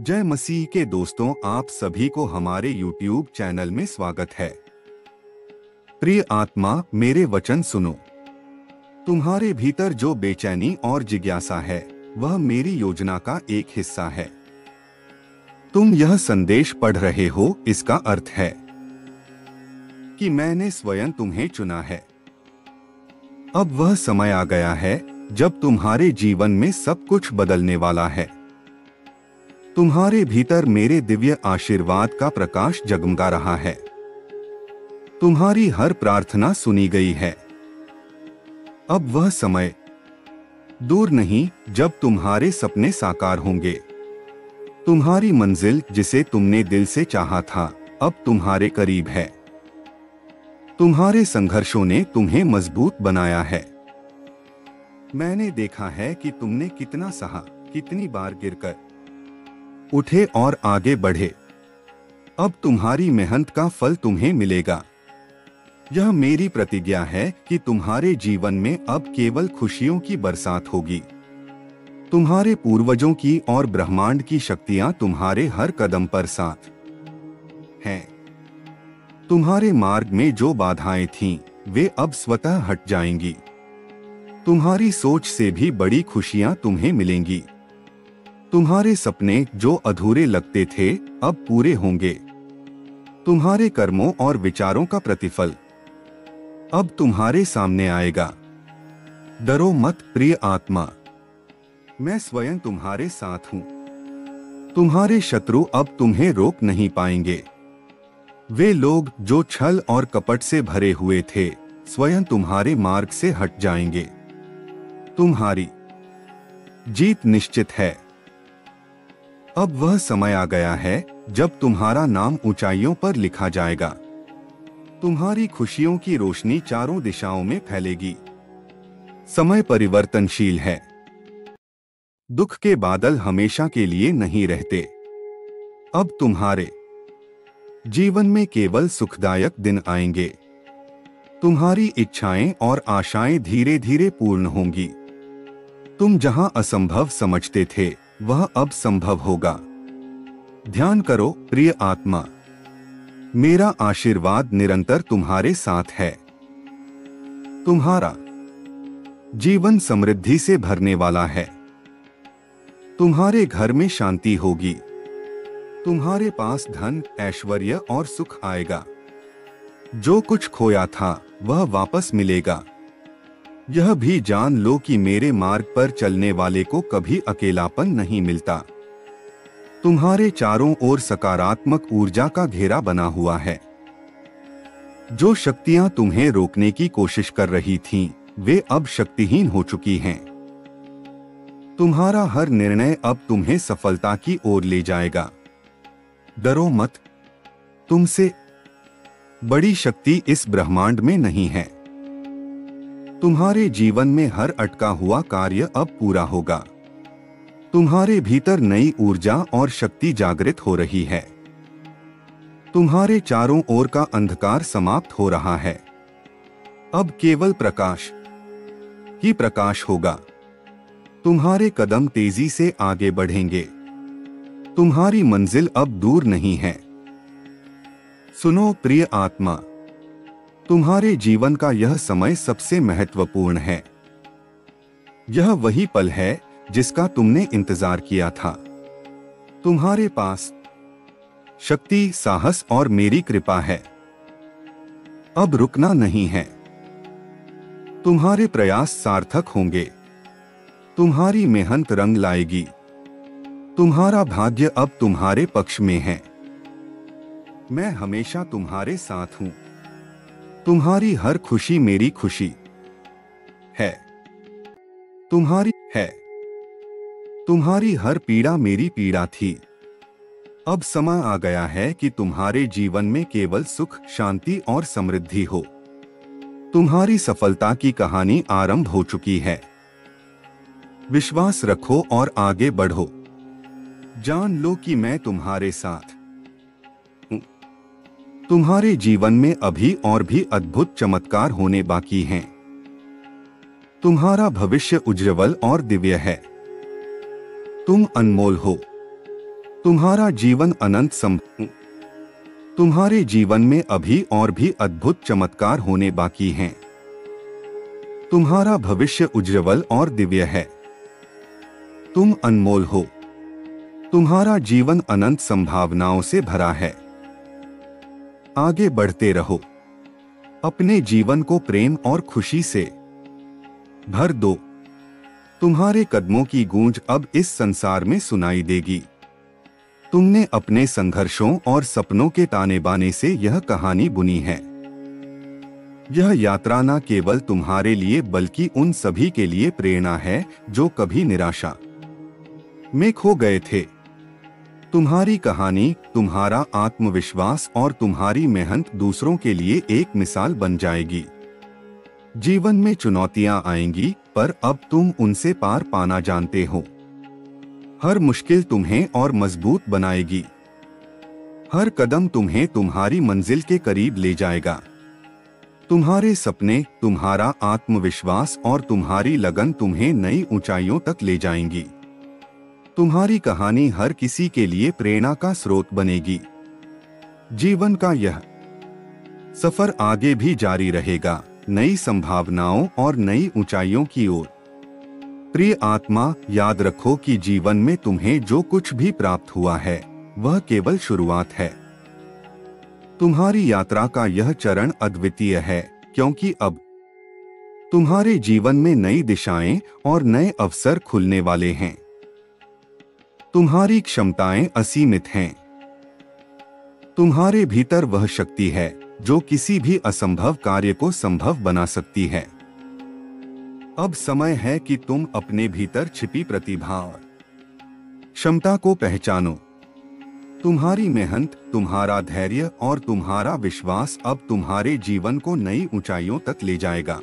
जय मसीह के दोस्तों, आप सभी को हमारे YouTube चैनल में स्वागत है। प्रिय आत्मा, मेरे वचन सुनो। तुम्हारे भीतर जो बेचैनी और जिज्ञासा है, वह मेरी योजना का एक हिस्सा है। तुम यह संदेश पढ़ रहे हो, इसका अर्थ है कि मैंने स्वयं तुम्हें चुना है। अब वह समय आ गया है जब तुम्हारे जीवन में सब कुछ बदलने वाला है। तुम्हारे भीतर मेरे दिव्य आशीर्वाद का प्रकाश जगमगा रहा है। तुम्हारी हर प्रार्थना सुनी गई है। अब वह समय दूर नहीं जब तुम्हारे सपने साकार होंगे। तुम्हारी मंजिल, जिसे तुमने दिल से चाहा था, अब तुम्हारे करीब है। तुम्हारे संघर्षों ने तुम्हें मजबूत बनाया है। मैंने देखा है कि तुमने कितना सहा, कितनी बार गिरकर उठे और आगे बढ़े। अब तुम्हारी मेहनत का फल तुम्हें मिलेगा। यह मेरी प्रतिज्ञा है कि तुम्हारे जीवन में अब केवल खुशियों की बरसात होगी। तुम्हारे पूर्वजों की और ब्रह्मांड की शक्तियां तुम्हारे हर कदम पर साथ हैं। तुम्हारे मार्ग में जो बाधाएं थीं, वे अब स्वतः हट जाएंगी। तुम्हारी सोच से भी बड़ी खुशियां तुम्हें मिलेंगी। तुम्हारे सपने जो अधूरे लगते थे, अब पूरे होंगे। तुम्हारे कर्मों और विचारों का प्रतिफल अब तुम्हारे सामने आएगा। डरो मत प्रिय आत्मा, मैं स्वयं तुम्हारे साथ हूं। तुम्हारे शत्रु अब तुम्हें रोक नहीं पाएंगे। वे लोग जो छल और कपट से भरे हुए थे, स्वयं तुम्हारे मार्ग से हट जाएंगे। तुम्हारी जीत निश्चित है। अब वह समय आ गया है जब तुम्हारा नाम ऊंचाइयों पर लिखा जाएगा। तुम्हारी खुशियों की रोशनी चारों दिशाओं में फैलेगी। समय परिवर्तनशील है। दुख के बादल हमेशा के लिए नहीं रहते। अब तुम्हारे जीवन में केवल सुखदायक दिन आएंगे। तुम्हारी इच्छाएं और आशाएं धीरे धीरे पूर्ण होंगी। तुम जहां असंभव समझते थे, वह अब संभव होगा। ध्यान करो प्रिय आत्मा, मेरा आशीर्वाद निरंतर तुम्हारे साथ है। तुम्हारा जीवन समृद्धि से भरने वाला है। तुम्हारे घर में शांति होगी। तुम्हारे पास धन, ऐश्वर्य और सुख आएगा। जो कुछ खोया था, वह वापस मिलेगा। यह भी जान लो कि मेरे मार्ग पर चलने वाले को कभी अकेलापन नहीं मिलता। तुम्हारे चारों ओर सकारात्मक ऊर्जा का घेरा बना हुआ है। जो शक्तियां तुम्हें रोकने की कोशिश कर रही थीं, वे अब शक्तिहीन हो चुकी हैं। तुम्हारा हर निर्णय अब तुम्हें सफलता की ओर ले जाएगा। डरो मत, तुमसे बड़ी शक्ति इस ब्रह्मांड में नहीं है। तुम्हारे जीवन में हर अटका हुआ कार्य अब पूरा होगा। तुम्हारे भीतर नई ऊर्जा और शक्ति जागृत हो रही है। तुम्हारे चारों ओर का अंधकार समाप्त हो रहा है। अब केवल प्रकाश ही प्रकाश होगा। तुम्हारे कदम तेजी से आगे बढ़ेंगे। तुम्हारी मंजिल अब दूर नहीं है। सुनो प्रिय आत्मा, तुम्हारे जीवन का यह समय सबसे महत्वपूर्ण है। यह वही पल है जिसका तुमने इंतजार किया था। तुम्हारे पास शक्ति, साहस और मेरी कृपा है। अब रुकना नहीं है। तुम्हारे प्रयास सार्थक होंगे। तुम्हारी मेहनत रंग लाएगी। तुम्हारा भाग्य अब तुम्हारे पक्ष में है। मैं हमेशा तुम्हारे साथ हूं। तुम्हारी हर खुशी मेरी खुशी है। तुम्हारी हर पीड़ा मेरी पीड़ा थी। अब समय आ गया है कि तुम्हारे जीवन में केवल सुख, शांति और समृद्धि हो। तुम्हारी सफलता की कहानी आरंभ हो चुकी है। विश्वास रखो और आगे बढ़ो। जान लो कि मैं तुम्हारे साथ हूं। तुम्हारे जीवन में अभी और भी अद्भुत चमत्कार होने बाकी हैं। तुम्हारा भविष्य उज्ज्वल और दिव्य है। तुम अनमोल हो। तुम्हारा जीवन अनंत तुम्हारे जीवन में अभी और भी अद्भुत चमत्कार होने बाकी हैं। तुम्हारा भविष्य उज्ज्वल और दिव्य है। तुम अनमोल हो। तुम्हारा जीवन अनंत संभावनाओं से भरा है। आगे बढ़ते रहो। अपने जीवन को प्रेम और खुशी से भर दो। तुम्हारे कदमों की गूंज अब इस संसार में सुनाई देगी। तुमने अपने संघर्षों और सपनों के ताने बाने से यह कहानी बुनी है। यह यात्रा न केवल तुम्हारे लिए बल्कि उन सभी के लिए प्रेरणा है जो कभी निराशा में खो गए थे। तुम्हारी कहानी, तुम्हारा आत्मविश्वास और तुम्हारी मेहनत दूसरों के लिए एक मिसाल बन जाएगी। जीवन में चुनौतियां आएंगी, पर अब तुम उनसे पार पाना जानते हो। हर मुश्किल तुम्हें और मजबूत बनाएगी। हर कदम तुम्हें तुम्हारी मंजिल के करीब ले जाएगा। तुम्हारे सपने, तुम्हारा आत्मविश्वास और तुम्हारी लगन तुम्हें नई ऊंचाइयों तक ले जाएंगी। तुम्हारी कहानी हर किसी के लिए प्रेरणा का स्रोत बनेगी। जीवन का यह सफर आगे भी जारी रहेगा, नई संभावनाओं और नई ऊंचाइयों की ओर। प्रिय आत्मा, याद रखो कि जीवन में तुम्हें जो कुछ भी प्राप्त हुआ है वह केवल शुरुआत है। तुम्हारी यात्रा का यह चरण अद्वितीय है, क्योंकि अब तुम्हारे जीवन में नई दिशाएं और नए अवसर खुलने वाले हैं। तुम्हारी क्षमताएं असीमित हैं। तुम्हारे भीतर वह शक्ति है जो किसी भी असंभव कार्य को संभव बना सकती है। अब समय है कि तुम अपने भीतर छिपी प्रतिभा और क्षमता को पहचानो। तुम्हारी मेहनत, तुम्हारा धैर्य और तुम्हारा विश्वास अब तुम्हारे जीवन को नई ऊंचाइयों तक ले जाएगा।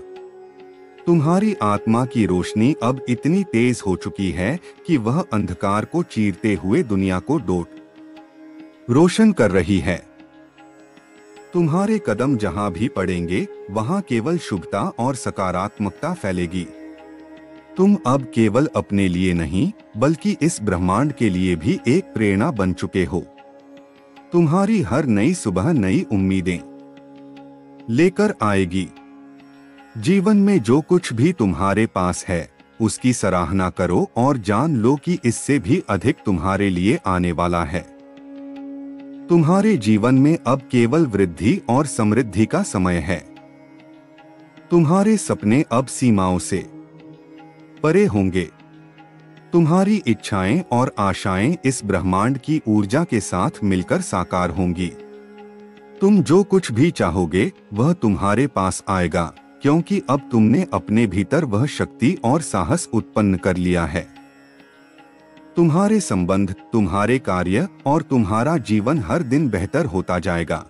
तुम्हारी आत्मा की रोशनी अब इतनी तेज हो चुकी है कि वह अंधकार को चीरते हुए दुनिया को रोशन कर रही है। तुम्हारे कदम जहां भी पड़ेंगे वहां केवल शुभता और सकारात्मकता फैलेगी। तुम अब केवल अपने लिए नहीं बल्कि इस ब्रह्मांड के लिए भी एक प्रेरणा बन चुके हो। तुम्हारी हर नई सुबह नई उम्मीदें लेकर आएगी। जीवन में जो कुछ भी तुम्हारे पास है उसकी सराहना करो और जान लो कि इससे भी अधिक तुम्हारे लिए आने वाला है। तुम्हारे जीवन में अब केवल वृद्धि और समृद्धि का समय है। तुम्हारे सपने अब सीमाओं से परे होंगे। तुम्हारी इच्छाएं और आशाएं इस ब्रह्मांड की ऊर्जा के साथ मिलकर साकार होंगी। तुम जो कुछ भी चाहोगे वह तुम्हारे पास आएगा, क्योंकि अब तुमने अपने भीतर वह शक्ति और साहस उत्पन्न कर लिया है। तुम्हारे संबंध, तुम्हारे कार्य और तुम्हारा जीवन हर दिन बेहतर होता जाएगा।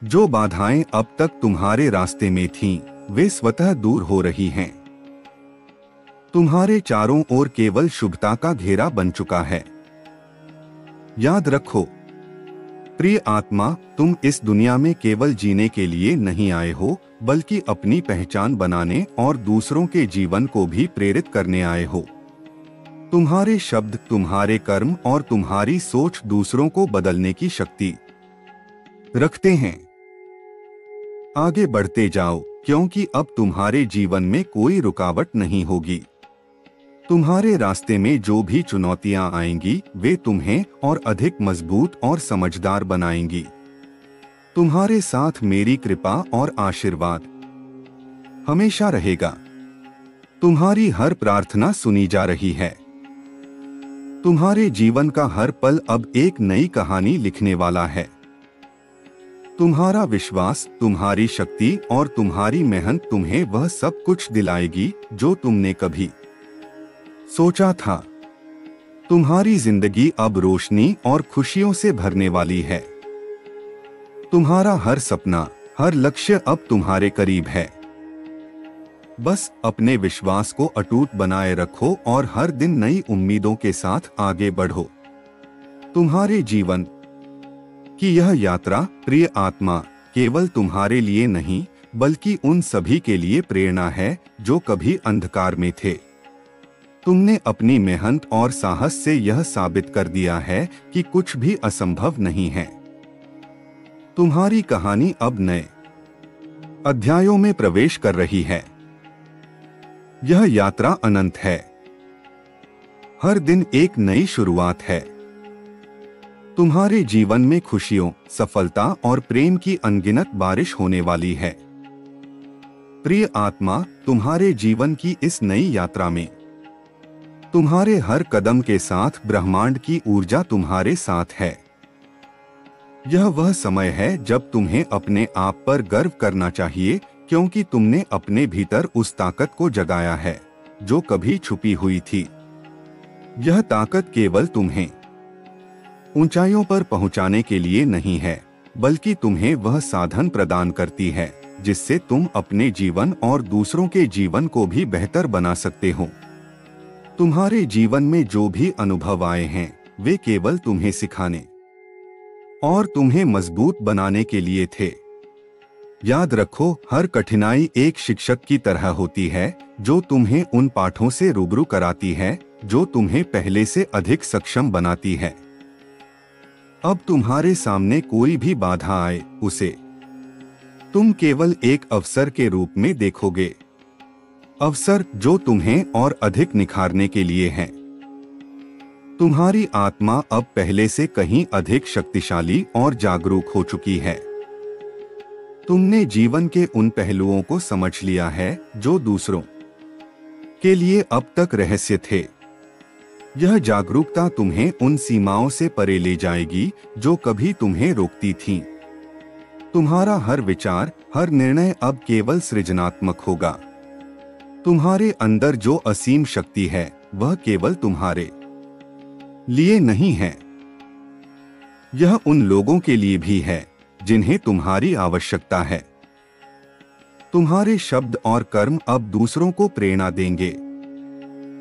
जो बाधाएं अब तक तुम्हारे रास्ते में थीं, वे स्वतः दूर हो रही हैं। तुम्हारे चारों ओर केवल शुभता का घेरा बन चुका है। याद रखो प्रिय आत्मा, तुम इस दुनिया में केवल जीने के लिए नहीं आए हो बल्कि अपनी पहचान बनाने और दूसरों के जीवन को भी प्रेरित करने आए हो। तुम्हारे शब्द, तुम्हारे कर्म और तुम्हारी सोच दूसरों को बदलने की शक्ति रखते हैं। आगे बढ़ते जाओ, क्योंकि अब तुम्हारे जीवन में कोई रुकावट नहीं होगी। तुम्हारे रास्ते में जो भी चुनौतियां आएंगी वे तुम्हें और अधिक मजबूत और समझदार बनाएंगी। तुम्हारे साथ मेरी कृपा और आशीर्वाद हमेशा रहेगा। तुम्हारी हर प्रार्थना सुनी जा रही है। तुम्हारे जीवन का हर पल अब एक नई कहानी लिखने वाला है। तुम्हारा विश्वास, तुम्हारी शक्ति और तुम्हारी मेहनत तुम्हें वह सब कुछ दिलाएगी जो तुमने कभी सोचा था। तुम्हारी जिंदगी अब रोशनी और खुशियों से भरने वाली है। तुम्हारा हर सपना, हर लक्ष्य अब तुम्हारे करीब है। बस अपने विश्वास को अटूट बनाए रखो और हर दिन नई उम्मीदों के साथ आगे बढ़ो। तुम्हारे जीवन की यह यात्रा, प्रिय आत्मा, केवल तुम्हारे लिए नहीं बल्कि उन सभी के लिए प्रेरणा है जो कभी अंधकार में थे। तुमने अपनी मेहनत और साहस से यह साबित कर दिया है कि कुछ भी असंभव नहीं है। तुम्हारी कहानी अब नए अध्यायों में प्रवेश कर रही है। यह यात्रा अनंत है। हर दिन एक नई शुरुआत है। तुम्हारे जीवन में खुशियों, सफलता और प्रेम की अनगिनत बारिश होने वाली है। प्रिय आत्मा, तुम्हारे जीवन की इस नई यात्रा में तुम्हारे हर कदम के साथ ब्रह्मांड की ऊर्जा तुम्हारे साथ है। यह वह समय है जब तुम्हें अपने आप पर गर्व करना चाहिए, क्योंकि तुमने अपने भीतर उस ताकत को जगाया है जो कभी छुपी हुई थी। यह ताकत केवल तुम्हें ऊंचाइयों पर पहुंचाने के लिए नहीं है, बल्कि तुम्हें वह साधन प्रदान करती है जिससे तुम अपने जीवन और दूसरों के जीवन को भी बेहतर बना सकते हो। तुम्हारे जीवन में जो भी अनुभव आए हैं, वे केवल तुम्हें सिखाने और तुम्हें मजबूत बनाने के लिए थे। याद रखो, हर कठिनाई एक शिक्षक की तरह होती है जो तुम्हें उन पाठों से रूबरू कराती है जो तुम्हें पहले से अधिक सक्षम बनाती है। अब तुम्हारे सामने कोई भी बाधा आए, उसे तुम केवल एक अवसर के रूप में देखोगे, अवसर जो तुम्हें और अधिक निखारने के लिए है। तुम्हारी आत्मा अब पहले से कहीं अधिक शक्तिशाली और जागरूक हो चुकी है। तुमने जीवन के उन पहलुओं को समझ लिया है जो दूसरों के लिए अब तक रहस्य थे। यह जागरूकता तुम्हें उन सीमाओं से परे ले जाएगी जो कभी तुम्हें रोकती थीं। तुम्हारा हर विचार, हर निर्णय अब केवल सृजनात्मक होगा। तुम्हारे अंदर जो असीम शक्ति है, वह केवल तुम्हारे लिए नहीं है, यह उन लोगों के लिए भी है जिन्हें तुम्हारी आवश्यकता है। तुम्हारे शब्द और कर्म अब दूसरों को प्रेरणा देंगे।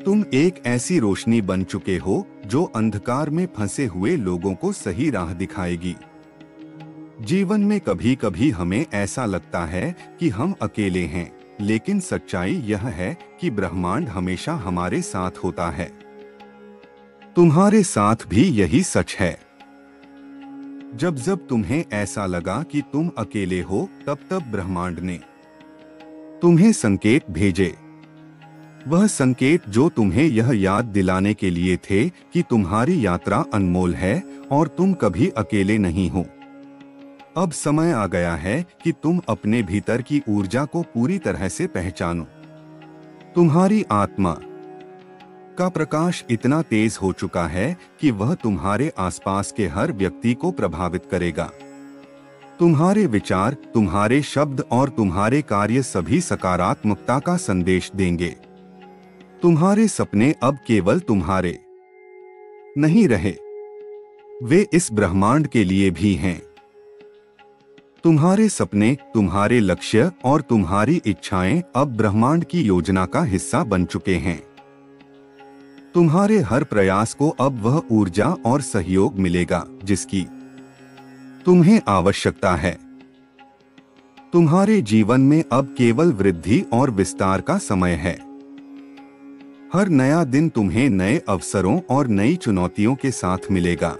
तुम एक ऐसी रोशनी बन चुके हो जो अंधकार में फंसे हुए लोगों को सही राह दिखाएगी। जीवन में कभी कभी हमें ऐसा लगता है कि हम अकेले हैं, लेकिन सच्चाई यह है कि ब्रह्मांड हमेशा हमारे साथ होता है। तुम्हारे साथ भी यही सच है। जब जब तुम्हें ऐसा लगा कि तुम अकेले हो, तब तब ब्रह्मांड ने तुम्हें संकेत भेजे। वह संकेत जो तुम्हें यह याद दिलाने के लिए थे कि तुम्हारी यात्रा अनमोल है और तुम कभी अकेले नहीं हो। अब समय आ गया है कि तुम अपने भीतर की ऊर्जा को पूरी तरह से पहचानो। तुम्हारी आत्मा का प्रकाश इतना तेज हो चुका है कि वह तुम्हारे आसपास के हर व्यक्ति को प्रभावित करेगा। तुम्हारे विचार, तुम्हारे शब्द और तुम्हारे कार्य सभी सकारात्मकता का संदेश देंगे। तुम्हारे सपने अब केवल तुम्हारे नहीं रहे, वे इस ब्रह्मांड के लिए भी हैं। तुम्हारे सपने, तुम्हारे लक्ष्य और तुम्हारी इच्छाएं अब ब्रह्मांड की योजना का हिस्सा बन चुके हैं। तुम्हारे हर प्रयास को अब वह ऊर्जा और सहयोग मिलेगा जिसकी तुम्हें आवश्यकता है। तुम्हारे जीवन में अब केवल वृद्धि और विस्तार का समय है। हर नया दिन तुम्हें नए अवसरों और नई चुनौतियों के साथ मिलेगा,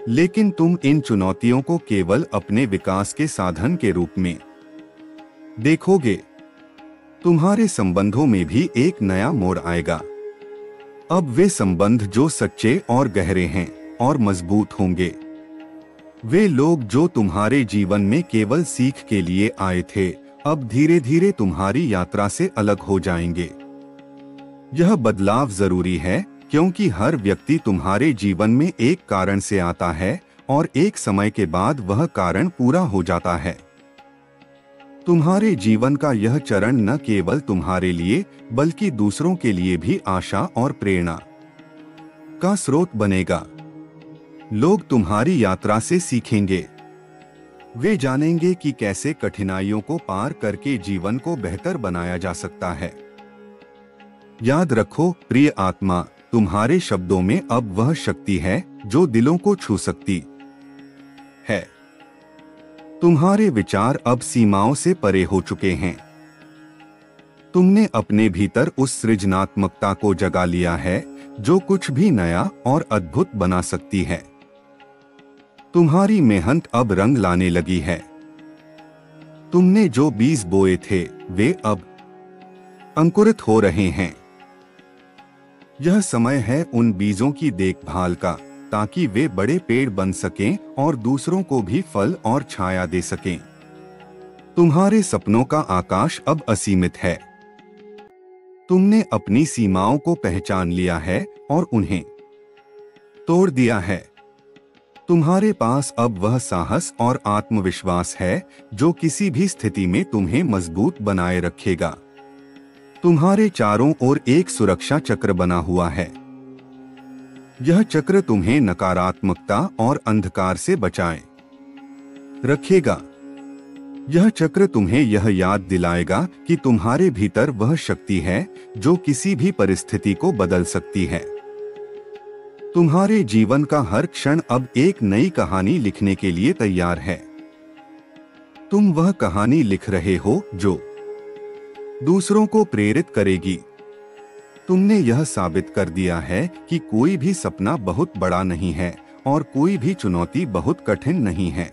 लेकिन तुम इन चुनौतियों को केवल अपने विकास के साधन के रूप में देखोगे। तुम्हारे संबंधों में भी एक नया मोड़ आएगा। अब वे संबंध जो सच्चे और गहरे हैं और मजबूत होंगे। वे लोग जो तुम्हारे जीवन में केवल सीख के लिए आए थे, अब धीरे धीरे तुम्हारी यात्रा से अलग हो जाएंगे। यह बदलाव जरूरी है, क्योंकि हर व्यक्ति तुम्हारे जीवन में एक कारण से आता है और एक समय के बाद वह कारण पूरा हो जाता है। तुम्हारे जीवन का यह चरण न केवल तुम्हारे लिए बल्कि दूसरों के लिए भी आशा और प्रेरणा का स्रोत बनेगा। लोग तुम्हारी यात्रा से सीखेंगे। वे जानेंगे कि कैसे कठिनाइयों को पार करके जीवन को बेहतर बनाया जा सकता है। याद रखो प्रिय आत्मा, तुम्हारे शब्दों में अब वह शक्ति है जो दिलों को छू सकती है। तुम्हारे विचार अब सीमाओं से परे हो चुके हैं। तुमने अपने भीतर उस सृजनात्मकता को जगा लिया है जो कुछ भी नया और अद्भुत बना सकती है। तुम्हारी मेहनत अब रंग लाने लगी है। तुमने जो बीज बोए थे वे अब अंकुरित हो रहे हैं। यह समय है उन बीजों की देखभाल का, ताकि वे बड़े पेड़ बन सकें और दूसरों को भी फल और छाया दे सकें। तुम्हारे सपनों का आकाश अब असीमित है। तुमने अपनी सीमाओं को पहचान लिया है और उन्हें तोड़ दिया है। तुम्हारे पास अब वह साहस और आत्मविश्वास है जो किसी भी स्थिति में तुम्हें मजबूत बनाए रखेगा। तुम्हारे चारों ओर एक सुरक्षा चक्र बना हुआ है। यह चक्र तुम्हें नकारात्मकता और अंधकार से बचाए रखेगा। यह चक्र तुम्हें यह याद दिलाएगा कि तुम्हारे भीतर वह शक्ति है जो किसी भी परिस्थिति को बदल सकती है। तुम्हारे जीवन का हर क्षण अब एक नई कहानी लिखने के लिए तैयार है। तुम वह कहानी लिख रहे हो जो दूसरों को प्रेरित करेगी। तुमने यह साबित कर दिया है कि कोई भी सपना बहुत बड़ा नहीं है और कोई भी चुनौती बहुत कठिन नहीं है।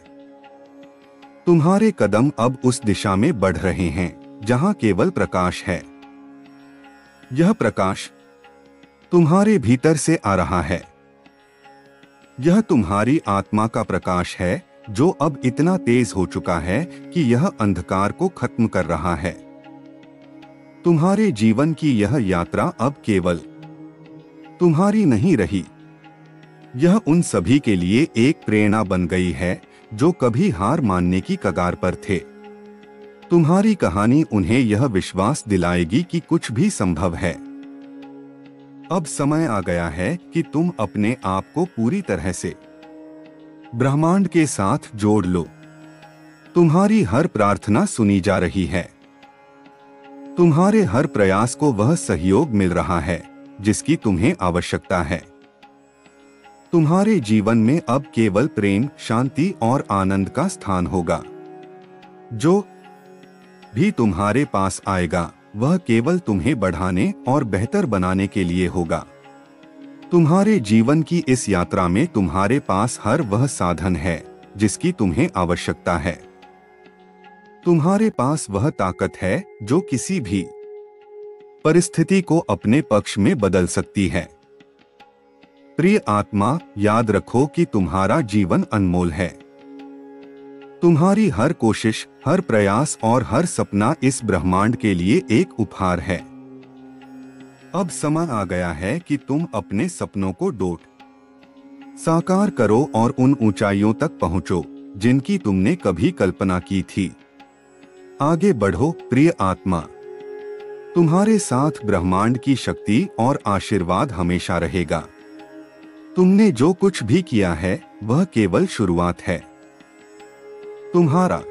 तुम्हारे कदम अब उस दिशा में बढ़ रहे हैं जहां केवल प्रकाश है। यह प्रकाश तुम्हारे भीतर से आ रहा है। यह तुम्हारी आत्मा का प्रकाश है जो अब इतना तेज हो चुका है कि यह अंधकार को खत्म कर रहा है। तुम्हारे जीवन की यह यात्रा अब केवल तुम्हारी नहीं रही। यह उन सभी के लिए एक प्रेरणा बन गई है जो कभी हार मानने की कगार पर थे। तुम्हारी कहानी उन्हें यह विश्वास दिलाएगी कि कुछ भी संभव है। अब समय आ गया है कि तुम अपने आप को पूरी तरह से ब्रह्मांड के साथ जोड़ लो। तुम्हारी हर प्रार्थना सुनी जा रही है। तुम्हारे हर प्रयास को वह सहयोग मिल रहा है जिसकी तुम्हें आवश्यकता है। तुम्हारे जीवन में अब केवल प्रेम, शांति और आनंद का स्थान होगा। जो भी तुम्हारे पास आएगा वह केवल तुम्हें बढ़ाने और बेहतर बनाने के लिए होगा। तुम्हारे जीवन की इस यात्रा में तुम्हारे पास हर वह साधन है जिसकी तुम्हें आवश्यकता है। तुम्हारे पास वह ताकत है जो किसी भी परिस्थिति को अपने पक्ष में बदल सकती है। प्रिय आत्मा, याद रखो कि तुम्हारा जीवन अनमोल है। तुम्हारी हर कोशिश, हर प्रयास और हर सपना इस ब्रह्मांड के लिए एक उपहार है। अब समय आ गया है कि तुम अपने सपनों को साकार करो और उन ऊंचाइयों तक पहुंचो जिनकी तुमने कभी कल्पना की थी। आगे बढ़ो प्रिय आत्मा। तुम्हारे साथ ब्रह्मांड की शक्ति और आशीर्वाद हमेशा रहेगा। तुमने जो कुछ भी किया है वह केवल शुरुआत है। तुम्हारा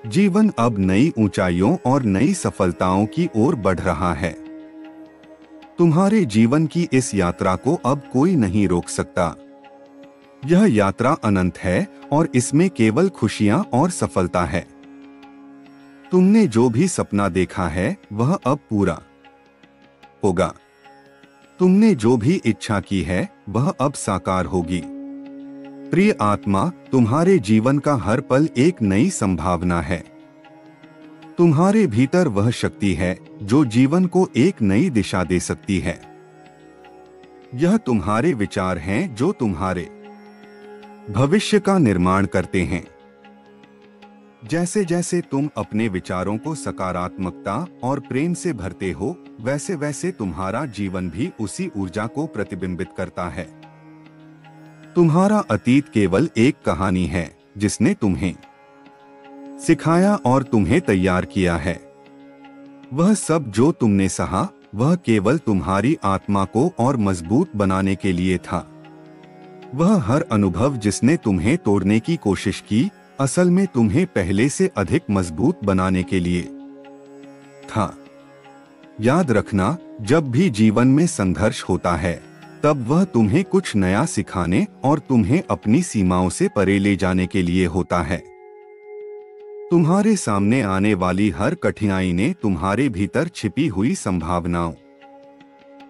जीवन अब नई ऊंचाइयों और नई सफलताओं की ओर बढ़ रहा है। तुम्हारे जीवन की इस यात्रा को अब कोई नहीं रोक सकता। यह यात्रा अनंत है और इसमें केवल खुशियां और सफलता है। तुमने जो भी सपना देखा है वह अब पूरा होगा। तुमने जो भी इच्छा की है वह अब साकार होगी। प्रिय आत्मा, तुम्हारे जीवन का हर पल एक नई संभावना है। तुम्हारे भीतर वह शक्ति है जो जीवन को एक नई दिशा दे सकती है। यह तुम्हारे विचार हैं जो तुम्हारे भविष्य का निर्माण करते हैं। जैसे जैसे तुम अपने विचारों को सकारात्मकता और प्रेम से भरते हो, वैसे वैसे तुम्हारा जीवन भी उसी ऊर्जा को प्रतिबिंबित करता है। तुम्हारा अतीत केवल एक कहानी है जिसने तुम्हें सिखाया और तुम्हें तैयार किया है। वह सब जो तुमने सहा वह केवल तुम्हारी आत्मा को और मजबूत बनाने के लिए था। वह हर अनुभव जिसने तुम्हें तोड़ने की कोशिश की, असल में तुम्हें पहले से अधिक मजबूत बनाने के लिए था। याद रखना, जब भी जीवन में संघर्ष होता है तब वह तुम्हें कुछ नया सिखाने और तुम्हें अपनी सीमाओं से परे ले जाने के लिए होता है। तुम्हारे सामने आने वाली हर कठिनाई ने तुम्हारे भीतर छिपी हुई संभावनाओं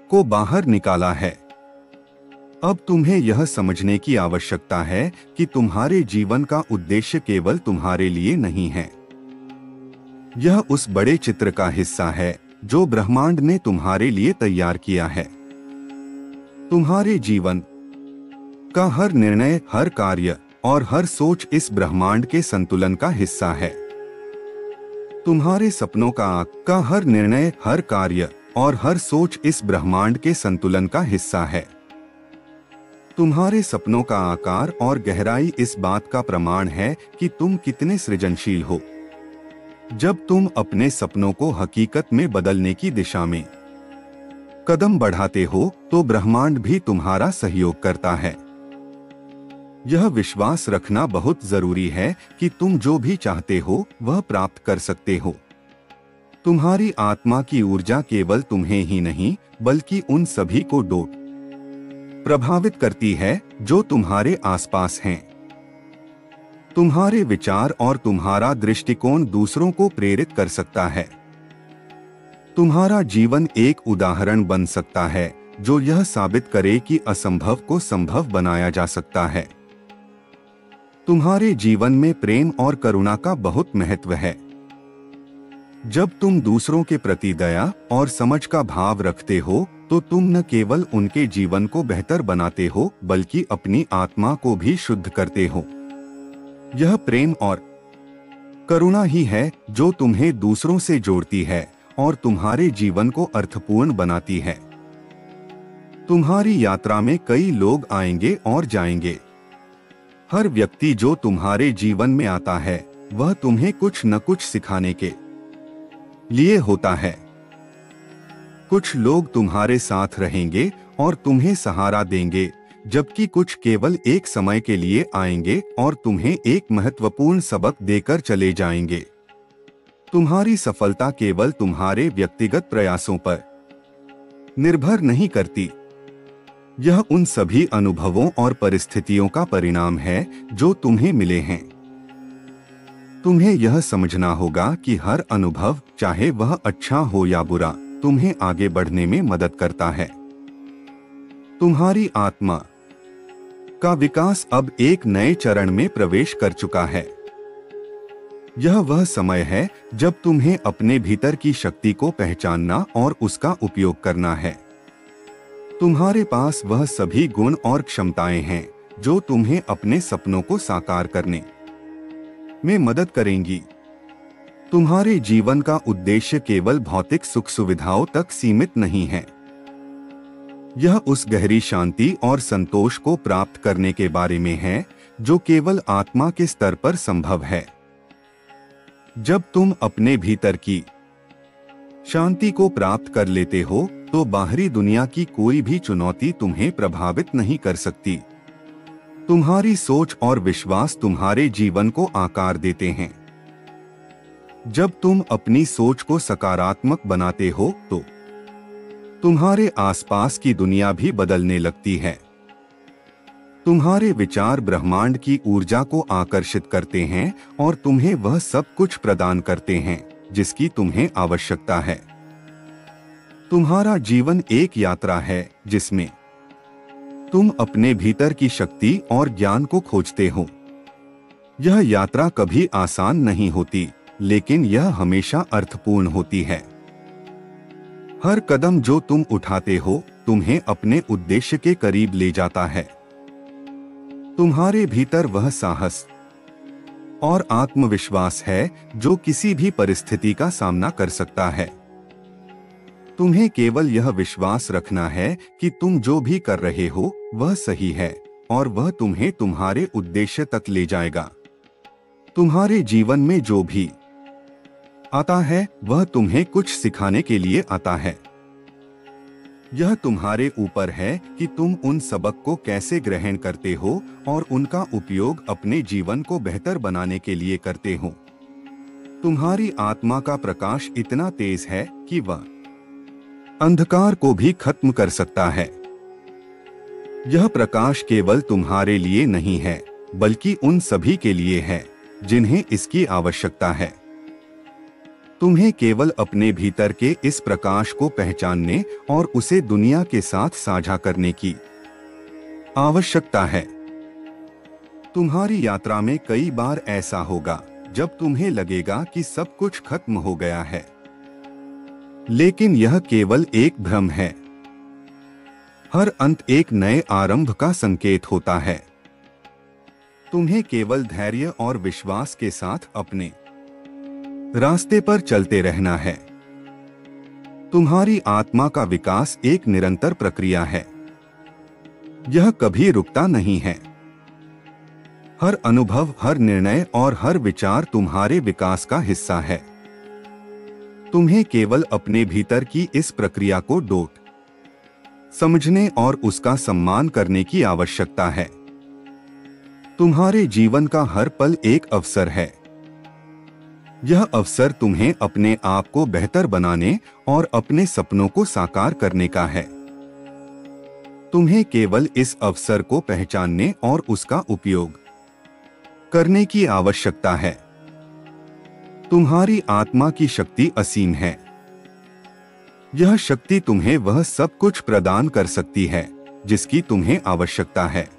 को बाहर निकाला है। अब तुम्हें यह समझने की आवश्यकता है कि तुम्हारे जीवन का उद्देश्य केवल तुम्हारे लिए नहीं है। यह उस बड़े चित्र का हिस्सा है जो ब्रह्मांड ने तुम्हारे लिए तैयार किया है। तुम्हारे जीवन का हर निर्णय, हर कार्य और हर सोच इस ब्रह्मांड के संतुलन का हिस्सा है। तुम्हारे सपनों का हर निर्णय, हर कार्य और हर सोच इस ब्रह्मांड के संतुलन का हिस्सा है। तुम्हारे सपनों का आकार और गहराई इस बात का प्रमाण है कि तुम कितने सृजनशील हो। जब तुम अपने सपनों को हकीकत में बदलने की दिशा में कदम बढ़ाते हो तो ब्रह्मांड भी तुम्हारा सहयोग करता है। यह विश्वास रखना बहुत जरूरी है कि तुम जो भी चाहते हो वह प्राप्त कर सकते हो। तुम्हारी आत्मा की ऊर्जा केवल तुम्हें ही नहीं बल्कि उन सभी को प्रभावित करती है जो तुम्हारे आसपास हैं। तुम्हारे विचार और तुम्हारा दृष्टिकोण दूसरों को प्रेरित कर सकता है। तुम्हारा जीवन एक उदाहरण बन सकता है जो यह साबित करे कि असंभव को संभव बनाया जा सकता है। तुम्हारे जीवन में प्रेम और करुणा का बहुत महत्व है। जब तुम दूसरों के प्रति दया और समझ का भाव रखते हो तो तुम न केवल उनके जीवन को बेहतर बनाते हो बल्कि अपनी आत्मा को भी शुद्ध करते हो। यह प्रेम और करुणा ही है जो तुम्हें दूसरों से जोड़ती है और तुम्हारे जीवन को अर्थपूर्ण बनाती है। तुम्हारी यात्रा में कई लोग आएंगे और जाएंगे। हर व्यक्ति जो तुम्हारे जीवन में आता है वह तुम्हें कुछ न कुछ सिखाने के लिए होता है। कुछ लोग तुम्हारे साथ रहेंगे और तुम्हें सहारा देंगे, जबकि कुछ केवल एक समय के लिए आएंगे और तुम्हें एक महत्वपूर्ण सबक देकर चले जाएंगे। तुम्हारी सफलता केवल तुम्हारे व्यक्तिगत प्रयासों पर निर्भर नहीं करती। यह उन सभी अनुभवों और परिस्थितियों का परिणाम है जो तुम्हें मिले हैं। तुम्हें यह समझना होगा कि हर अनुभव, चाहे वह अच्छा हो या बुरा, तुम्हें आगे बढ़ने में मदद करता है। तुम्हारी आत्मा का विकास अब एक नए चरण में प्रवेश कर चुका है। यह वह समय है जब तुम्हें अपने भीतर की शक्ति को पहचानना और उसका उपयोग करना है। तुम्हारे पास वह सभी गुण और क्षमताएं हैं जो तुम्हें अपने सपनों को साकार करने में मदद करेंगी। तुम्हारे जीवन का उद्देश्य केवल भौतिक सुख सुविधाओं तक सीमित नहीं है। यह उस गहरी शांति और संतोष को प्राप्त करने के बारे में है जो केवल आत्मा के स्तर पर संभव है। जब तुम अपने भीतर की शांति को प्राप्त कर लेते हो तो बाहरी दुनिया की कोई भी चुनौती तुम्हें प्रभावित नहीं कर सकती। तुम्हारी सोच और विश्वास तुम्हारे जीवन को आकार देते हैं। जब तुम अपनी सोच को सकारात्मक बनाते हो तो तुम्हारे आसपास की दुनिया भी बदलने लगती है। तुम्हारे विचार ब्रह्मांड की ऊर्जा को आकर्षित करते हैं और तुम्हें वह सब कुछ प्रदान करते हैं जिसकी तुम्हें आवश्यकता है। तुम्हारा जीवन एक यात्रा है जिसमें तुम अपने भीतर की शक्ति और ज्ञान को खोजते हो। यह यात्रा कभी आसान नहीं होती, लेकिन यह हमेशा अर्थपूर्ण होती है। हर कदम जो तुम उठाते हो तुम्हें अपने उद्देश्य के करीब ले जाता है। तुम्हारे भीतर वह साहस और आत्मविश्वास है जो किसी भी परिस्थिति का सामना कर सकता है। तुम्हें केवल यह विश्वास रखना है कि तुम जो भी कर रहे हो वह सही है और वह तुम्हें तुम्हारे उद्देश्य तक ले जाएगा। तुम्हारे जीवन में जो भी आता है वह तुम्हें कुछ सिखाने के लिए आता है। यह तुम्हारे ऊपर है कि तुम उन सबक को कैसे ग्रहण करते हो और उनका उपयोग अपने जीवन को बेहतर बनाने के लिए करते हो। तुम्हारी आत्मा का प्रकाश इतना तेज है कि वह अंधकार को भी खत्म कर सकता है। यह प्रकाश केवल तुम्हारे लिए नहीं है बल्कि उन सभी के लिए है जिन्हें इसकी आवश्यकता है। तुम्हें केवल अपने भीतर के इस प्रकाश को पहचानने और उसे दुनिया के साथ साझा करने की आवश्यकता है। तुम्हारी यात्रा में कई बार ऐसा होगा जब तुम्हें लगेगा कि सब कुछ खत्म हो गया है, लेकिन यह केवल एक भ्रम है। हर अंत एक नए आरंभ का संकेत होता है। तुम्हें केवल धैर्य और विश्वास के साथ अपने रास्ते पर चलते रहना है। तुम्हारी आत्मा का विकास एक निरंतर प्रक्रिया है। यह कभी रुकता नहीं है। हर अनुभव, हर निर्णय और हर विचार तुम्हारे विकास का हिस्सा है। तुम्हें केवल अपने भीतर की इस प्रक्रिया को समझने और उसका सम्मान करने की आवश्यकता है। तुम्हारे जीवन का हर पल एक अवसर है। यह अवसर तुम्हें अपने आप को बेहतर बनाने और अपने सपनों को साकार करने का है। तुम्हें केवल इस अवसर को पहचानने और उसका उपयोग करने की आवश्यकता है। तुम्हारी आत्मा की शक्ति असीम है। यह शक्ति तुम्हें वह सब कुछ प्रदान कर सकती है जिसकी तुम्हें आवश्यकता है।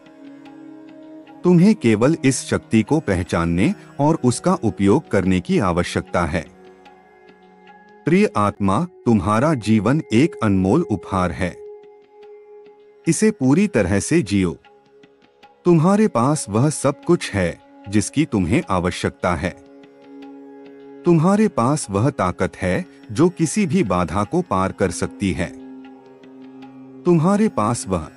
तुम्हें केवल इस शक्ति को पहचानने और उसका उपयोग करने की आवश्यकता है। प्रिय आत्मा, तुम्हारा जीवन एक अनमोल उपहार है। इसे पूरी तरह से जियो। तुम्हारे पास वह सब कुछ है जिसकी तुम्हें आवश्यकता है। तुम्हारे पास वह ताकत है जो किसी भी बाधा को पार कर सकती है। तुम्हारे पास वह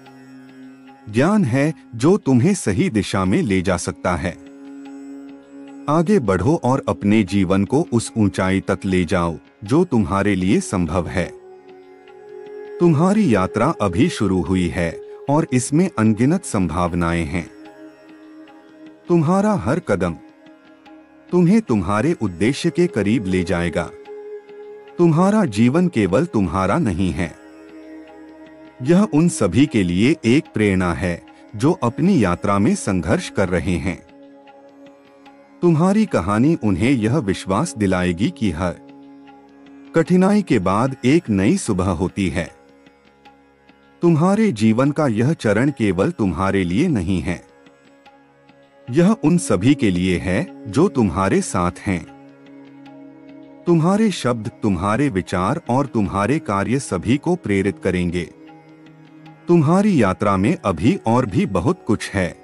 ज्ञान है जो तुम्हें सही दिशा में ले जा सकता है। आगे बढ़ो और अपने जीवन को उस ऊंचाई तक ले जाओ जो तुम्हारे लिए संभव है। तुम्हारी यात्रा अभी शुरू हुई है और इसमें अनगिनत संभावनाएं हैं। तुम्हारा हर कदम तुम्हें तुम्हारे उद्देश्य के करीब ले जाएगा। तुम्हारा जीवन केवल तुम्हारा नहीं है। यह उन सभी के लिए एक प्रेरणा है जो अपनी यात्रा में संघर्ष कर रहे हैं। तुम्हारी कहानी उन्हें यह विश्वास दिलाएगी कि हर कठिनाई के बाद एक नई सुबह होती है। तुम्हारे जीवन का यह चरण केवल तुम्हारे लिए नहीं है, यह उन सभी के लिए है जो तुम्हारे साथ हैं। तुम्हारे शब्द, तुम्हारे विचार और तुम्हारे कार्य सभी को प्रेरित करेंगे। तुम्हारी यात्रा में अभी और भी बहुत कुछ है।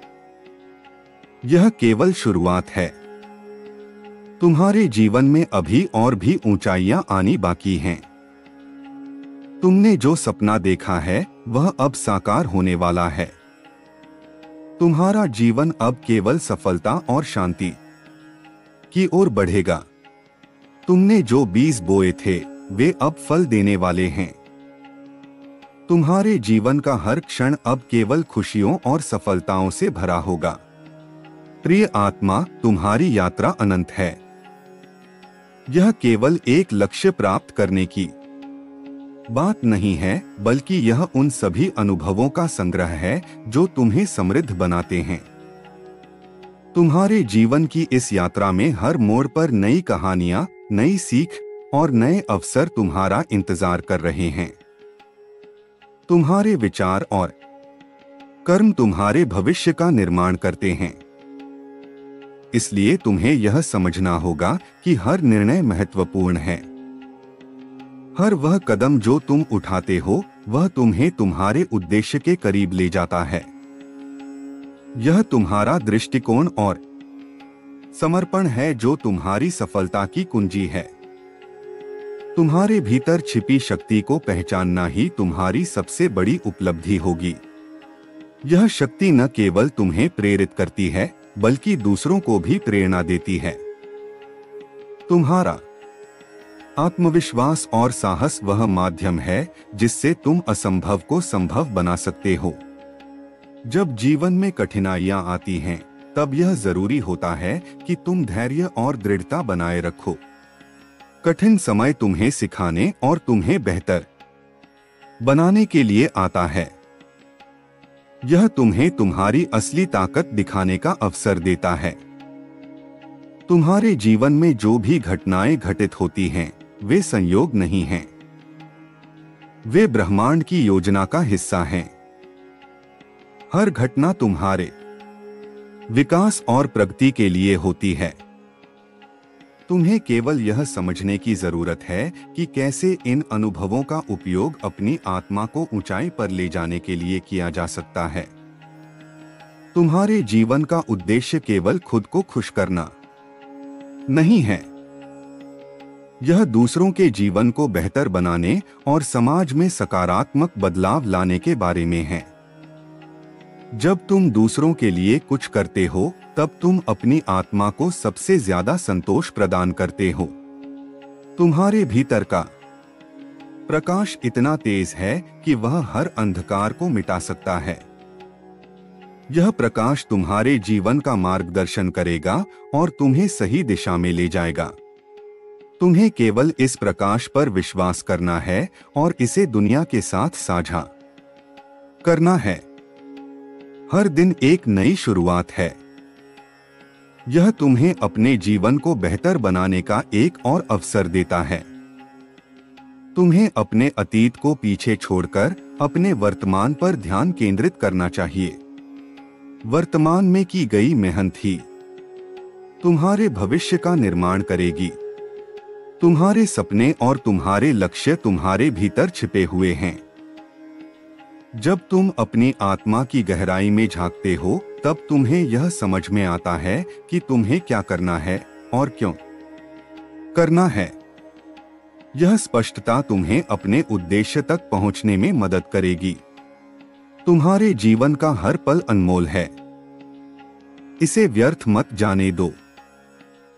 यह केवल शुरुआत है। तुम्हारे जीवन में अभी और भी ऊंचाइयां आनी बाकी हैं। तुमने जो सपना देखा है वह अब साकार होने वाला है। तुम्हारा जीवन अब केवल सफलता और शांति की ओर बढ़ेगा। तुमने जो बीज बोए थे वे अब फल देने वाले हैं। तुम्हारे जीवन का हर क्षण अब केवल खुशियों और सफलताओं से भरा होगा। प्रिय आत्मा, तुम्हारी यात्रा अनंत है। यह केवल एक लक्ष्य प्राप्त करने की बात नहीं है, बल्कि यह उन सभी अनुभवों का संग्रह है जो तुम्हें समृद्ध बनाते हैं। तुम्हारे जीवन की इस यात्रा में हर मोड़ पर नई कहानियां, नई सीख और नए अवसर तुम्हारा इंतजार कर रहे हैं। तुम्हारे विचार और कर्म तुम्हारे भविष्य का निर्माण करते हैं। इसलिए तुम्हें यह समझना होगा कि हर निर्णय महत्वपूर्ण है। हर वह कदम जो तुम उठाते हो वह तुम्हें तुम्हारे उद्देश्य के करीब ले जाता है। यह तुम्हारा दृष्टिकोण और समर्पण है जो तुम्हारी सफलता की कुंजी है। तुम्हारे भीतर छिपी शक्ति को पहचानना ही तुम्हारी सबसे बड़ी उपलब्धि होगी। यह शक्ति न केवल तुम्हें प्रेरित करती है बल्कि दूसरों को भी प्रेरणा देती है। तुम्हारा आत्मविश्वास और साहस वह माध्यम है जिससे तुम असंभव को संभव बना सकते हो। जब जीवन में कठिनाइयां आती हैं, तब यह जरूरी होता है कि तुम धैर्य और दृढ़ता बनाए रखो। कठिन समय तुम्हें सिखाने और तुम्हें बेहतर बनाने के लिए आता है। यह तुम्हें तुम्हारी असली ताकत दिखाने का अवसर देता है। तुम्हारे जीवन में जो भी घटनाएं घटित होती हैं, वे संयोग नहीं हैं। वे ब्रह्मांड की योजना का हिस्सा हैं। हर घटना तुम्हारे विकास और प्रगति के लिए होती है। तुम्हें केवल यह समझने की जरूरत है कि कैसे इन अनुभवों का उपयोग अपनी आत्मा को ऊंचाई पर ले जाने के लिए किया जा सकता है। तुम्हारे जीवन का उद्देश्य केवल खुद को खुश करना नहीं है। यह दूसरों के जीवन को बेहतर बनाने और समाज में सकारात्मक बदलाव लाने के बारे में है। जब तुम दूसरों के लिए कुछ करते हो, तब तुम अपनी आत्मा को सबसे ज्यादा संतोष प्रदान करते हो। तुम्हारे भीतर का प्रकाश इतना तेज है कि वह हर अंधकार को मिटा सकता है। यह प्रकाश तुम्हारे जीवन का मार्गदर्शन करेगा और तुम्हें सही दिशा में ले जाएगा। तुम्हें केवल इस प्रकाश पर विश्वास करना है और इसे दुनिया के साथ साझा करना है। हर दिन एक नई शुरुआत है। यह तुम्हें अपने जीवन को बेहतर बनाने का एक और अवसर देता है। तुम्हें अपने अतीत को पीछे छोड़कर अपने वर्तमान पर ध्यान केंद्रित करना चाहिए। वर्तमान में की गई मेहनत ही तुम्हारे भविष्य का निर्माण करेगी। तुम्हारे सपने और तुम्हारे लक्ष्य तुम्हारे भीतर छिपे हुए हैं। जब तुम अपनी आत्मा की गहराई में झांकते हो, तब तुम्हें यह समझ में आता है कि तुम्हें क्या करना है और क्यों करना है। यह स्पष्टता तुम्हें अपने उद्देश्य तक पहुंचने में मदद करेगी। तुम्हारे जीवन का हर पल अनमोल है। इसे व्यर्थ मत जाने दो।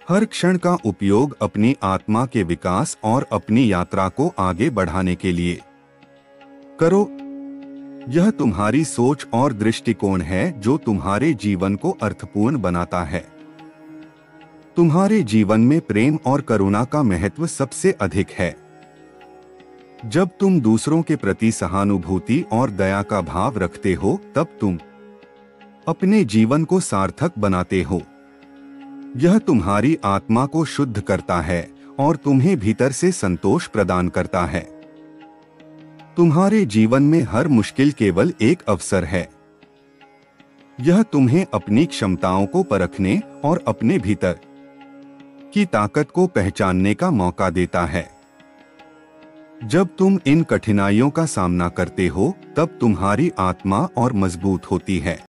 हर क्षण का उपयोग अपनी आत्मा के विकास और अपनी यात्रा को आगे बढ़ाने के लिए करो। यह तुम्हारी सोच और दृष्टिकोण है जो तुम्हारे जीवन को अर्थपूर्ण बनाता है। तुम्हारे जीवन में प्रेम और करुणा का महत्व सबसे अधिक है। जब तुम दूसरों के प्रति सहानुभूति और दया का भाव रखते हो, तब तुम अपने जीवन को सार्थक बनाते हो। यह तुम्हारी आत्मा को शुद्ध करता है और तुम्हें भीतर से संतोष प्रदान करता है। तुम्हारे जीवन में हर मुश्किल केवल एक अवसर है। यह तुम्हें अपनी क्षमताओं को परखने और अपने भीतर की ताकत को पहचानने का मौका देता है। जब तुम इन कठिनाइयों का सामना करते हो, तब तुम्हारी आत्मा और मजबूत होती है।